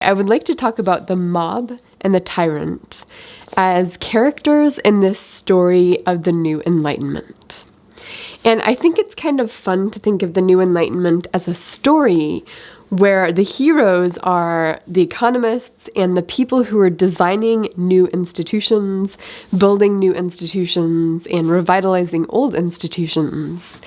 I would like to talk about the mob and the tyrant as characters in this story of the New Enlightenment. And I think it's kind of fun to think of the New Enlightenment as a story where the heroes are the economists and the people who are designing new institutions, building new institutions, and revitalizing old institutions.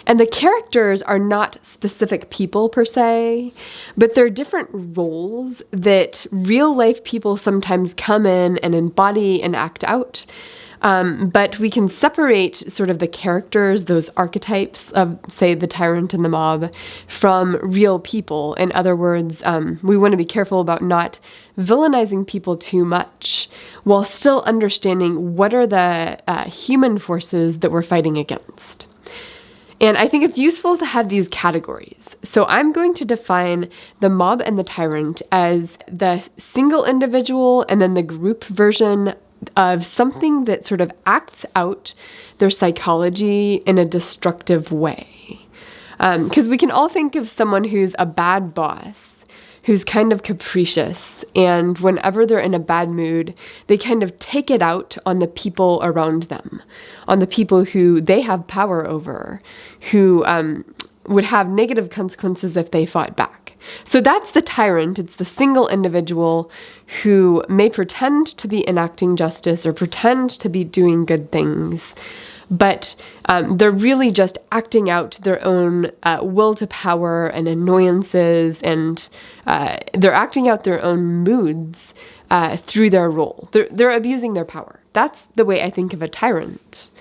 And the characters are not specific people per se, but they're different roles that real life people sometimes come in and embody and act out. But we can separate sort of the characters, those archetypes of, say, the tyrant and the mob, from real people. In other words, we want to be careful about not villainizing people too much while still understanding what are the human forces that we're fighting against. And I think it's useful to have these categories. So I'm going to define the mob and the tyrant as the single individual and then the group version of something that sort of acts out their psychology in a destructive way. Because we can all think of someone who's a bad boss, who's kind of capricious, and whenever they're in a bad mood, they kind of take it out on the people around them, on the people who they have power over, who would have negative consequences if they fought back. So that's the tyrant. It's the single individual who may pretend to be enacting justice or pretend to be doing good things, but they're really just acting out their own will to power and annoyances, and they're acting out their own moods through their role. They're abusing their power. That's the way I think of a tyrant.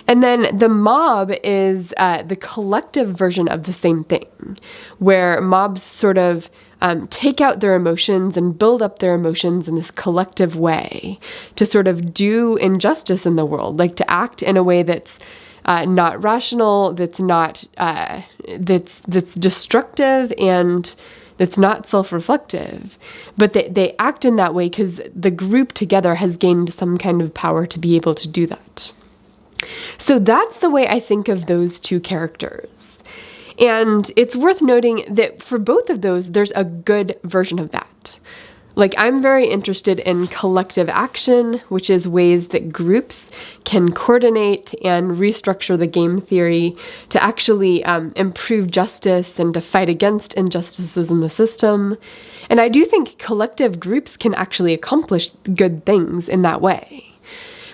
And then the mob is the collective version of the same thing, where mobs sort of take out their emotions and build up their emotions in this collective way to sort of do injustice in the world, like to act in a way that's not rational, that's not that's destructive, and that's not self-reflective. But they act in that way because the group together has gained some kind of power to be able to do that. So that's the way I think of those two characters. And it's worth noting that for both of those, there's a good version of that. Like, I'm very interested in collective action, which is ways that groups can coordinate and restructure the game theory to actually improve justice and to fight against injustices in the system. And I do think collective groups can actually accomplish good things in that way.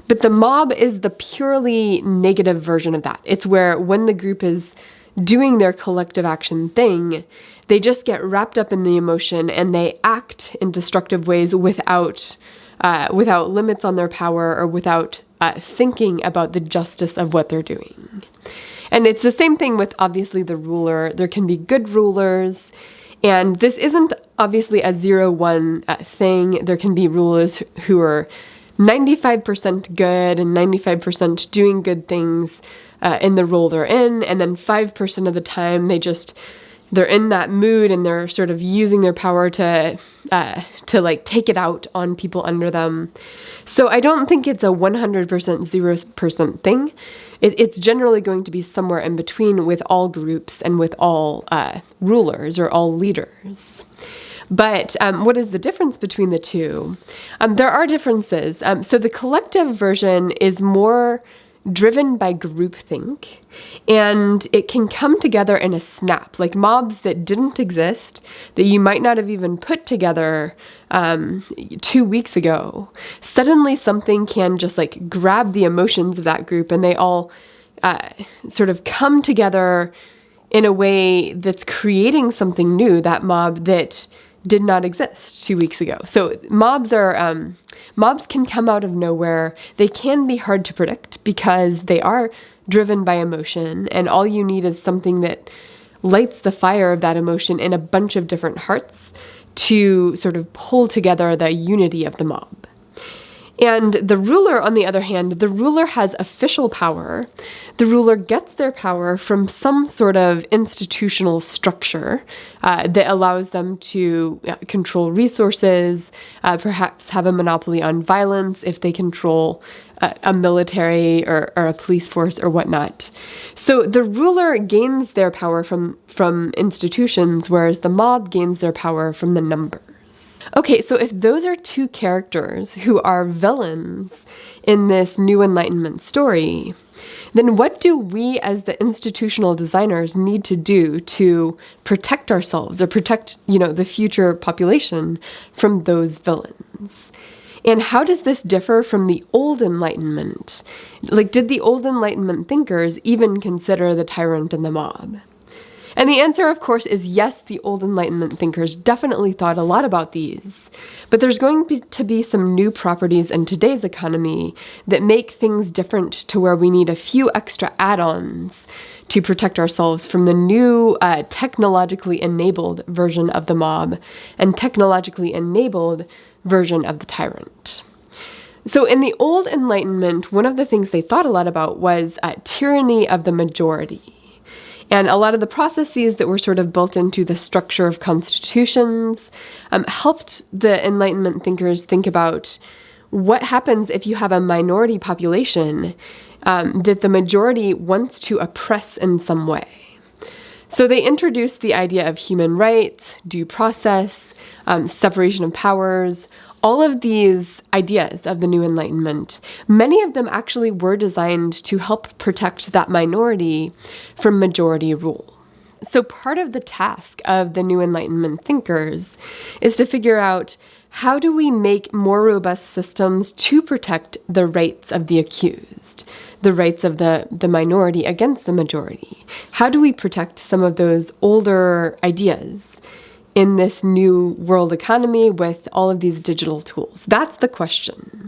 But the mob is the purely negative version of that. It's where when the group is doing their collective action thing, they just get wrapped up in the emotion and they act in destructive ways without limits on their power or without thinking about the justice of what they're doing. And it's the same thing with, obviously, the ruler. There can be good rulers, and this isn't obviously a 0-1 thing. There can be rulers who are 95% good and 95% doing good things in the role they're in, and then 5% of the time they're in that mood and they're sort of using their power to like take it out on people under them. So I don't think it's a 100% 0% thing. It's generally going to be somewhere in between with all groups and with all rulers or all leaders. But what is the difference between the two? There are differences. So the collective version is more driven by groupthink, and it can come together in a snap, like mobs that didn't exist, that you might not have even put together 2 weeks ago. Suddenly something can just like grab the emotions of that group, and they all sort of come together in a way that's creating something new, that mob that did not exist 2 weeks ago. So mobs can come out of nowhere. They can be hard to predict because they are driven by emotion, and all you need is something that lights the fire of that emotion in a bunch of different hearts to sort of pull together the unity of the mob. And the ruler, on the other hand, the ruler has official power. The ruler gets their power from some sort of institutional structure that allows them to control resources, perhaps have a monopoly on violence if they control a military or a police force or whatnot. So the ruler gains their power from institutions, whereas the mob gains their power from the numbers. Okay, so if those are two characters who are villains in this New Enlightenment story, then what do we as the institutional designers need to do to protect ourselves or protect, the future population from those villains? And how does this differ from the old Enlightenment? Like, did the old Enlightenment thinkers even consider the tyrant and the mob? And the answer, of course, is yes, the old Enlightenment thinkers definitely thought a lot about these. But there's going to be some new properties in today's economy that make things different to where we need a few extra add-ons to protect ourselves from the new technologically enabled version of the mob and technologically enabled version of the tyrant. So in the old Enlightenment, one of the things they thought a lot about was tyranny of the majority. And a lot of the processes that were sort of built into the structure of constitutions helped the Enlightenment thinkers think about what happens if you have a minority population that the majority wants to oppress in some way. So they introduced the idea of human rights, due process, separation of powers, all of these ideas of the New Enlightenment. Many of them actually were designed to help protect that minority from majority rule. So part of the task of the New Enlightenment thinkers is to figure out, how do we make more robust systems to protect the rights of the accused, the rights of the minority against the majority? How do we protect some of those older ideas in this new world economy with all of these digital tools? That's the question.